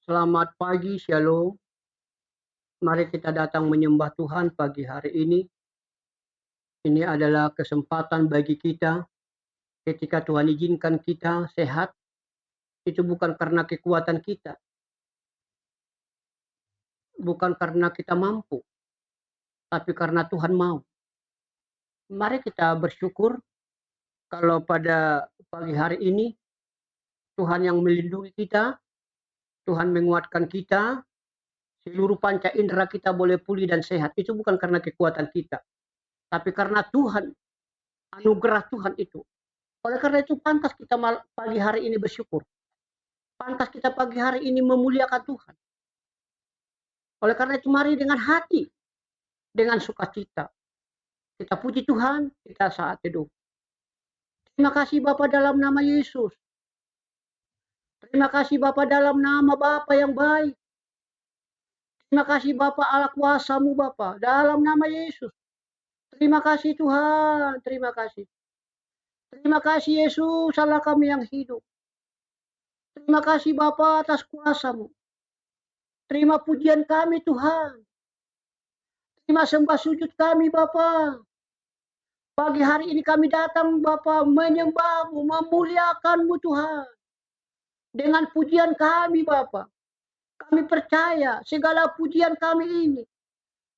Selamat pagi, Shalom. Mari kita datang menyembah Tuhan pagi hari ini. Ini adalah kesempatan bagi kita ketika Tuhan izinkan kita sehat. Itu bukan karena kekuatan kita, bukan karena kita mampu, tapi karena Tuhan mau. Mari kita bersyukur kalau pada pagi hari ini Tuhan yang melindungi kita, Tuhan menguatkan kita, seluruh panca indera kita boleh pulih dan sehat. Itu bukan karena kekuatan kita, tapi karena Tuhan, anugerah Tuhan itu. Oleh karena itu pantas kita pagi hari ini bersyukur. Pantas kita pagi hari ini memuliakan Tuhan. Oleh karena itu mari dengan hati, dengan sukacita. Kita puji Tuhan, kita saat teduh. Terima kasih Bapa dalam nama Yesus. Terima kasih Bapa dalam nama Bapa yang baik. Terima kasih Bapa Allah kuasa-Mu Bapa dalam nama Yesus. Terima kasih Tuhan, terima kasih. Terima kasih Yesus, Allah kami yang hidup. Terima kasih Bapa atas kuasa-Mu. Terima pujian kami Tuhan. Terima sembah sujud kami Bapa. Pagi hari ini kami datang Bapa menyembah-Mu, memuliakan-Mu Tuhan. Dengan pujian kami Bapa. Kami percaya segala pujian kami ini.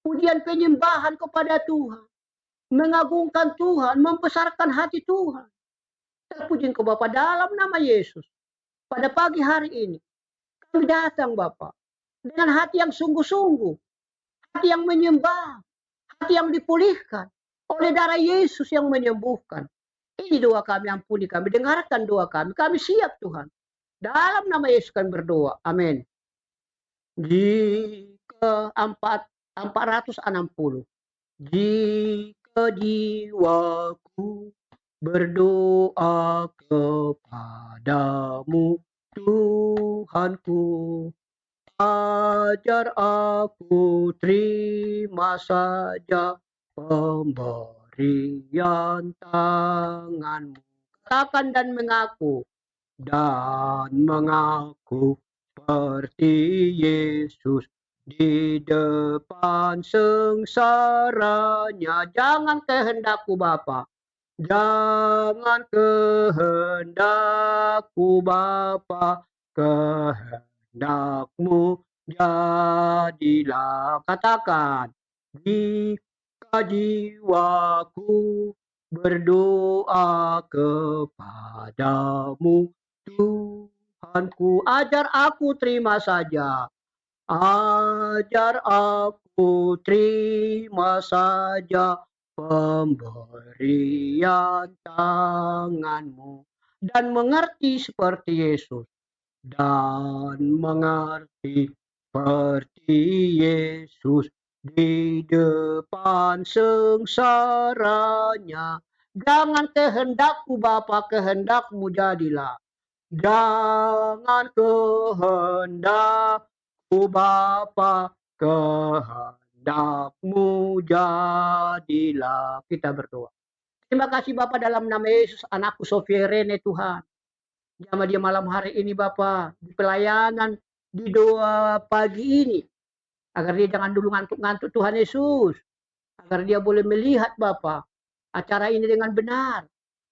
Pujian penyembahan kepada Tuhan. Mengagungkan Tuhan, membesarkan hati Tuhan. Terpuji Engkau Bapa dalam nama Yesus. Pada pagi hari ini kami datang Bapa dengan hati yang sungguh-sungguh. Hati yang menyembah. Hati yang dipulihkan oleh darah Yesus yang menyembuhkan. Ini doa kami, ampuni kami, dengarkan doa kami. Kami siap Tuhan. Dalam nama Yesus kami berdoa. Amin. Di ke-460. Jika jiwaku berdoa kepadamu, Tuhanku, ajar aku terima saja pemberian tangan-Mu. Katakan dan mengaku seperti Yesus di depan sengsaranya. Jangan kehendakku Bapa, jangan kehendakku Bapa, kehendak-Mu jadilah. Katakan, jika jiwaku berdoa kepadamu, Tuhanku, ajar aku terima saja. Ajar aku terima saja pemberian tangan-Mu. Dan mengerti seperti Yesus. Dan mengerti seperti Yesus di depan sengsaranya. Jangan kehendakku Bapa, kehendak-Mu jadilah. Jangan kehendakku Bapa, kehendak-Mu jadilah. Kita berdoa. Terima kasih Bapa dalam nama Yesus, anakku Sofia Rene Tuhan. Jamah dia malam hari ini Bapa, di pelayanan, di doa pagi ini. Agar dia jangan dulu ngantuk-ngantuk Tuhan Yesus. Agar dia boleh melihat Bapa acara ini dengan benar.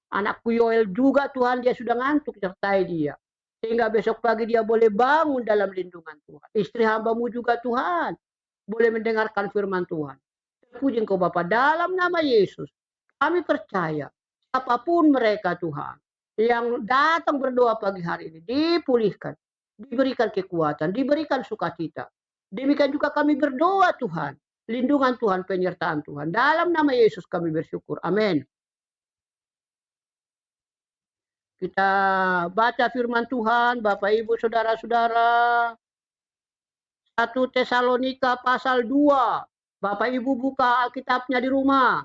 Anakku Yoel juga Tuhan, dia sudah ngantuk, sertai dia. Sehingga besok pagi dia boleh bangun dalam lindungan Tuhan. Istri hamba-Mu juga Tuhan, boleh mendengarkan firman Tuhan. Terpuji Engkau Bapa dalam nama Yesus. Kami percaya, apapun mereka Tuhan, yang datang berdoa pagi hari ini, dipulihkan, diberikan kekuatan, diberikan sukacita. Demikian juga kami berdoa Tuhan, lindungan Tuhan, penyertaan Tuhan. Dalam nama Yesus kami bersyukur. Amin. Kita baca firman Tuhan, Bapak Ibu Saudara-saudara. 1 Tesalonika pasal 2. Bapak Ibu buka Alkitabnya di rumah.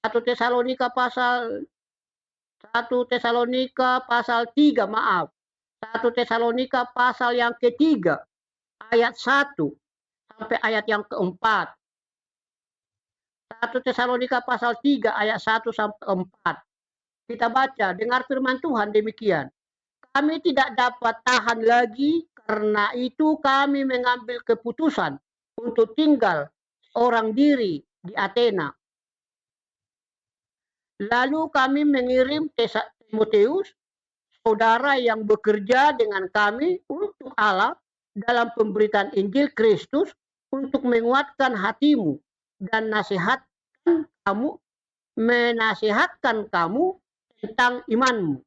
1 Tesalonika pasal 3, maaf. 1 Tesalonika pasal yang ketiga, ayat 1 sampai ayat yang keempat. 1 Tesalonika pasal 3 ayat 1 sampai 4. Kita baca, dengar firman Tuhan demikian. Kami tidak dapat tahan lagi Karena itu kami mengambil keputusan untuk tinggal seorang diri di Athena. Lalu kami mengirim Timotius, saudara yang bekerja dengan kami untuk Allah dalam pemberitaan Injil Kristus, untuk menguatkan hatimu dan menasihatkan kamu tentang imanmu,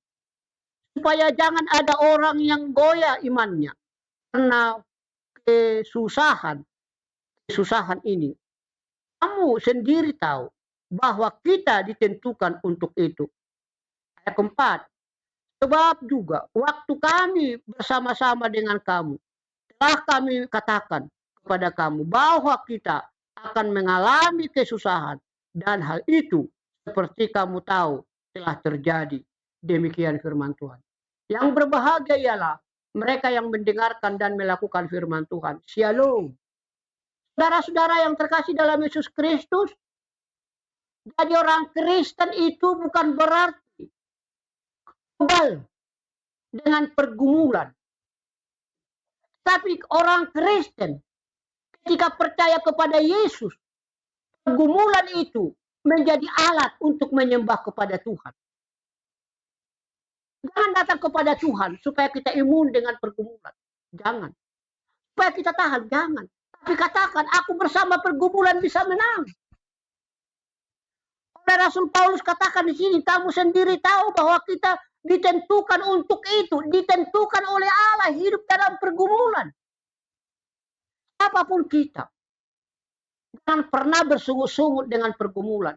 supaya jangan ada orang yang goyah imannya karena kesusahan ini. Kamu sendiri tahu bahwa kita ditentukan untuk itu. Ayat keempat, sebab juga waktu kami bersama-sama dengan kamu, telah kami katakan kepada kamu bahwa kita akan mengalami kesusahan, dan hal itu seperti kamu tahu telah terjadi. Demikian firman Tuhan. Yang berbahagia ialah mereka yang mendengarkan dan melakukan firman Tuhan. Shalom. Saudara-saudara yang terkasih dalam Yesus Kristus, jadi orang Kristen itu bukan berarti kebal dengan pergumulan. Tapi orang Kristen ketika percaya kepada Yesus, pergumulan itu menjadi alat untuk menyembah kepada Tuhan. Jangan datang kepada Tuhan supaya kita imun dengan pergumulan. Jangan. Supaya kita tahan, jangan. Tapi katakan, aku bersama pergumulan bisa menang. Oleh Rasul Paulus katakan di sini, kamu sendiri tahu bahwa kita ditentukan untuk itu, ditentukan oleh Allah hidup dalam pergumulan. Apapun kita, jangan pernah bersungut-sungut dengan pergumulan.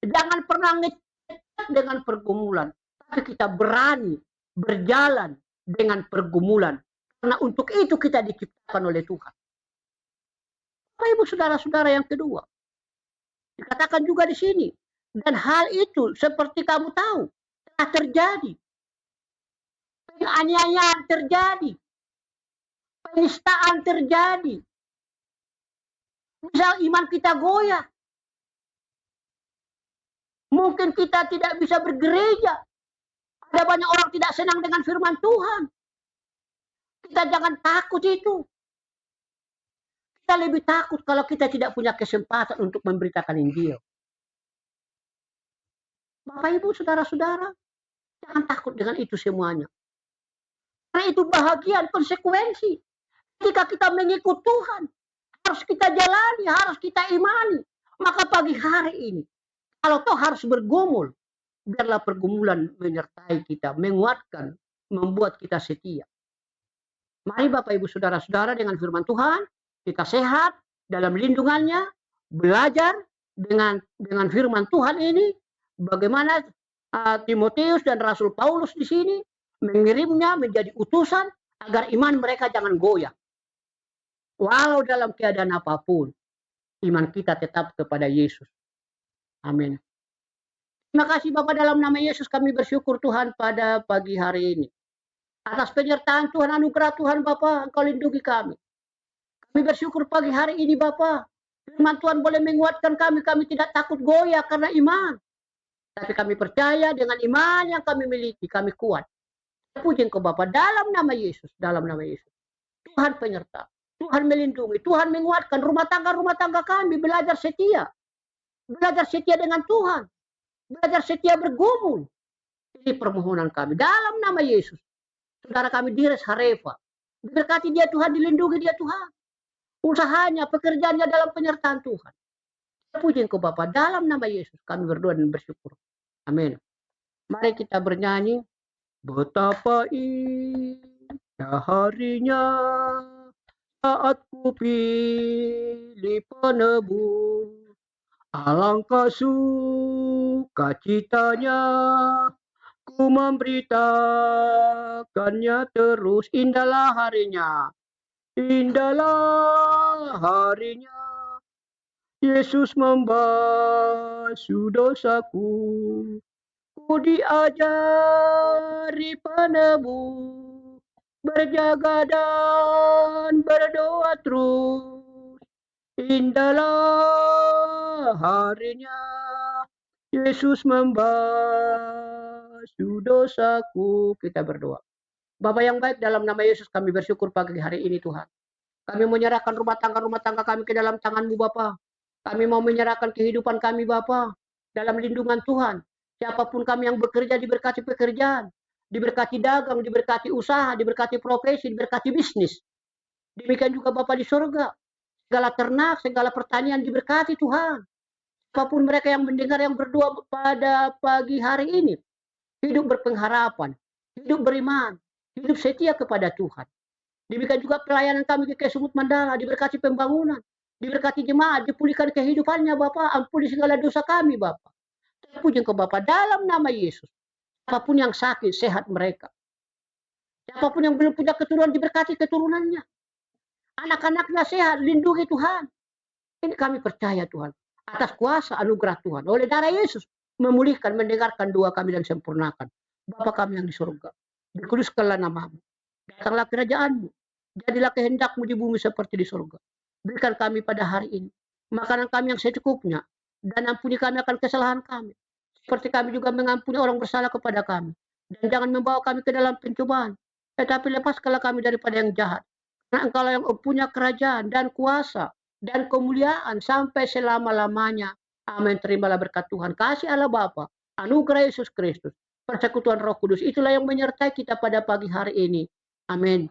Jangan pernah ngecek dengan pergumulan. Tapi kita berani berjalan dengan pergumulan. Karena untuk itu kita diciptakan oleh Tuhan. Bapak Ibu saudara-saudara yang kedua, dikatakan juga di sini, dan hal itu seperti kamu tahu telah terjadi. Penganiayaan terjadi, penistaan terjadi. Misal iman kita goyah. Mungkin kita tidak bisa bergereja. Ada banyak orang tidak senang dengan firman Tuhan. Kita jangan takut itu. Kita lebih takut kalau kita tidak punya kesempatan untuk memberitakan Injil. Bapak Ibu saudara-saudara, jangan takut dengan itu semuanya. Karena itu bahagian konsekuensi. Ketika kita mengikut Tuhan, harus kita jalani, harus kita imani. Maka pagi hari ini, kalau toh harus bergumul, biarlah pergumulan menyertai kita, menguatkan, membuat kita setia. Mari Bapak Ibu saudara-saudara, dengan firman Tuhan, kita sehat dalam lindungannya, belajar dengan firman Tuhan ini, bagaimana Timotius dan Rasul Paulus di sini mengirimnya menjadi utusan agar iman mereka jangan goyah. Walau dalam keadaan apapun, iman kita tetap kepada Yesus. Amin. Terima kasih Bapak, dalam nama Yesus kami bersyukur Tuhan pada pagi hari ini. Atas penyertaan Tuhan, anugerah Tuhan Bapak, Engkau lindungi kami. Kami bersyukur pagi hari ini Bapak. Firman Tuhan boleh menguatkan kami tidak takut goyah karena iman. Tapi kami percaya dengan iman yang kami miliki, kami kuat. Puji Engkau Bapak, dalam nama Yesus, dalam nama Yesus. Tuhan penyerta, Tuhan melindungi, Tuhan menguatkan rumah tangga kami, belajar setia dengan Tuhan, belajar setia bergumul. Ini permohonan kami dalam nama Yesus. Saudara kami Dires Harefa, diberkati dia Tuhan, dilindungi dia Tuhan. Usahanya, pekerjaannya dalam penyertaan Tuhan. Puji Engkau Bapa, dalam nama Yesus kami berdoa dan bersyukur. Amin. Mari kita bernyanyi. Betapa indah harinya saat ku pilih penebus. Alangkah sukacitanya ku memberitakannya terus. Indahlah harinya, indahlah harinya. Yesus membasuh dosaku. Ku diajari penebus, berjaga dan berdoa terus. Indahlah harinya, Yesus membasuh dosaku. Kita berdoa. Bapa yang baik, dalam nama Yesus kami bersyukur pagi hari ini Tuhan. Kami menyerahkan rumah tangga kami ke dalam tangan-Mu Bapa. Kami mau menyerahkan kehidupan kami Bapa dalam lindungan Tuhan. Siapapun kami yang bekerja diberkati pekerjaan, diberkati dagang, diberkati usaha, diberkati profesi, diberkati bisnis. Demikian juga Bapa di surga. Segala ternak, segala pertanian diberkati Tuhan. Apapun mereka yang mendengar yang berdoa pada pagi hari ini, hidup berpengharapan, hidup beriman, hidup setia kepada Tuhan. Demikian juga pelayanan kami ke Sumut Mandala, diberkati pembangunan, diberkati jemaat, dipulihkan kehidupannya Bapak, ampuni segala dosa kami Bapak. Terpuji ke Bapak dalam nama Yesus. Siapapun yang sakit, sehat mereka. Siapapun yang belum punya keturunan, diberkati keturunannya. Anak-anaknya sehat, lindungi Tuhan. Ini kami percaya Tuhan. Atas kuasa anugerah Tuhan. Oleh darah Yesus, memulihkan, mendengarkan doa kami dan sempurnakan. Bapa kami yang di surga, dikuduskanlah namamu. Datanglah kerajaan-Mu. Jadilah kehendak-Mu di bumi seperti di surga. Berikan kami pada hari ini makanan kami yang secukupnya, dan ampuni kami akan kesalahan kami, seperti kami juga mengampuni orang bersalah kepada kami. Dan jangan membawa kami ke dalam pencobaan, tetapi lepaskanlah kami daripada yang jahat. Karena Engkaulah yang punya kerajaan dan kuasa dan kemuliaan sampai selama-lamanya. Amin. Terimalah berkat Tuhan, kasih Allah Bapa, anugerah Yesus Kristus, persekutuan Roh Kudus, itulah yang menyertai kita pada pagi hari ini. Amin.